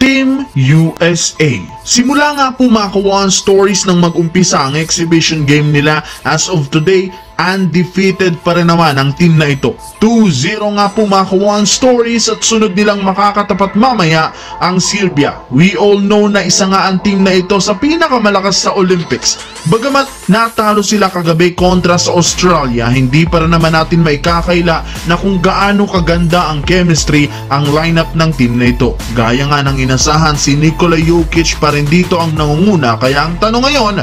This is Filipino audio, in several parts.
Team USA. Simula nga po mga kawan stories nang mag-umpisa ang exhibition game nila, as of today, undefeated pa rin naman ang team na ito. 2-0 nga po mga kawan stories at sunod nilang makakatapat mamaya ang Serbia. We all know na isa nga ang team na ito sa pinakamalakas sa Olympics. Bagamat natalo sila kagabi kontra sa Australia, hindi para naman natin maikakaila na kung gaano kaganda ang chemistry ang lineup ng team na ito. Gaya nga ng inasahan, si Nikola Jokic pa rin dito ang nangunguna, kaya ang tanong ngayon,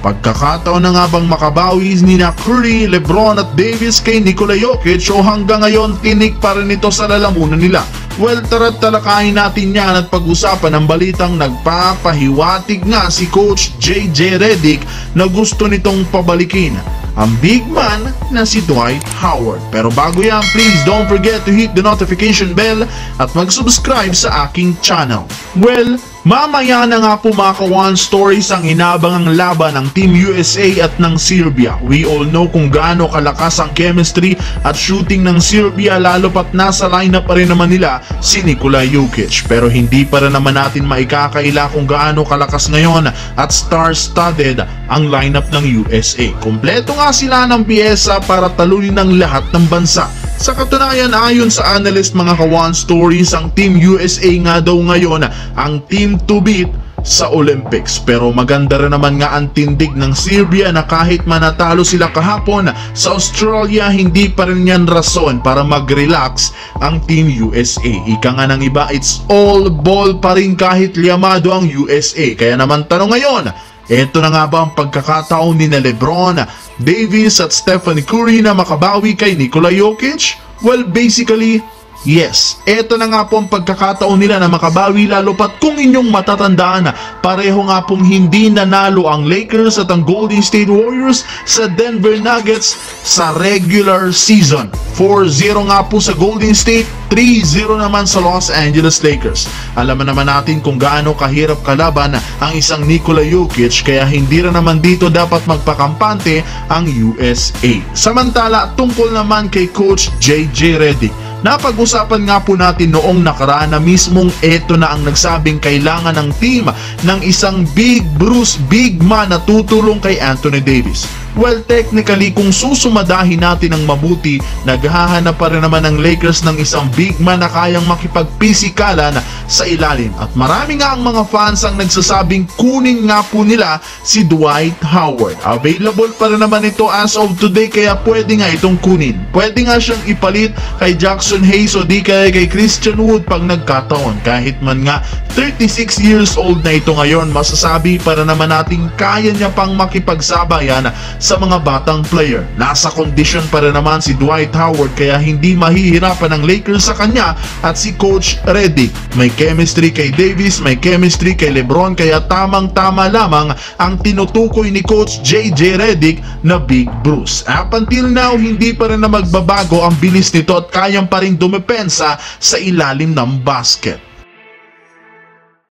pagkakataon na nga bang makabawi nina Curry, LeBron at Davis kay Nikola Jokic o hanggang ngayon tinik pa rin ito sa lalamunan nila? Well, tara't talakayin natin yan at pag-usapan ang balitang nagpapahiwatig nga si Coach JJ Redick na gusto nitong pabalikin ang big man na si Dwight Howard. Pero bago yan, please don't forget to hit the notification bell at mag-subscribe sa aking channel. Well, mamaya na nga po mga kawan stories ang inabangang laban ng Team USA at ng Serbia. We all know kung gaano kalakas ang chemistry at shooting ng Serbia, lalo pat nasa lineup pa rin naman nila si Nikola Jokic. Pero hindi pa rin naman natin maikakaila kung gaano kalakas ngayon at star-studded ang lineup ng USA. Kompleto nga sila ng piyesa para talunin ng lahat ng bansa. Sa katunayan, ayon sa analyst mga kawan stories, ang Team USA nga daw ngayon ang team to beat sa Olympics. Pero maganda rin naman nga ang tindig ng Serbia na kahit manatalo sila kahapon sa Australia, hindi pa rin yan rason para mag-relax ang Team USA. Ika nga ng iba, it's all ball pa rin kahit liamado ang USA. Kaya naman tanong ngayon, eto na nga ba ang pagkakataon ni na LeBron, Davis at Stephen Curry na makabawi kay Nikola Jokic? Well, basically, yes. Eto na nga po ang pagkakataon nila na makabawi, lalo pat kung inyong matatandaan na pareho nga pong hindi nanalo ang Lakers at ang Golden State Warriors sa Denver Nuggets sa regular season. 4-0 nga po sa Golden State, 3-0 naman sa Los Angeles Lakers. Alam naman natin kung gaano kahirap kalaban ang isang Nikola Jokic, kaya hindi rin naman dito dapat magpakampante ang USA. Samantala, tungkol naman kay Coach JJ Redick, napag-usapan nga po natin noong nakaraan na mismong eto na ang nagsabing kailangan ng team ng isang big Bruce, big man na tutulong kay Anthony Davis. Well, technically, kung susumadahin natin ng mabuti, naghahanap pa rin naman ng Lakers ng isang big man na kayang makipagpisikalan sa ilalim. At marami nga ang mga fans ang nagsasabing kunin nga po nila si Dwight Howard. Available pa rin naman ito as of today, kaya pwede nga itong kunin. Pwede nga siyang ipalit kay Jackson Hayes o di kaya kay Christian Wood pag nagkataon. Kahit man nga 36 years old na ito ngayon, masasabi para naman natin kaya niya pang makipagsabayan sa mga batang player. Nasa kondisyon pa rin naman si Dwight Howard, kaya hindi mahihirapan ang Lakers sa kanya at si Coach Redick. May chemistry kay Davis, may chemistry kay LeBron, kaya tamang-tama lamang ang tinutukoy ni Coach JJ Redick na Big Bruce. Up until now, hindi pa rin na magbabago ang bilis nito at kayang pa rin dumepensa sa ilalim ng basket.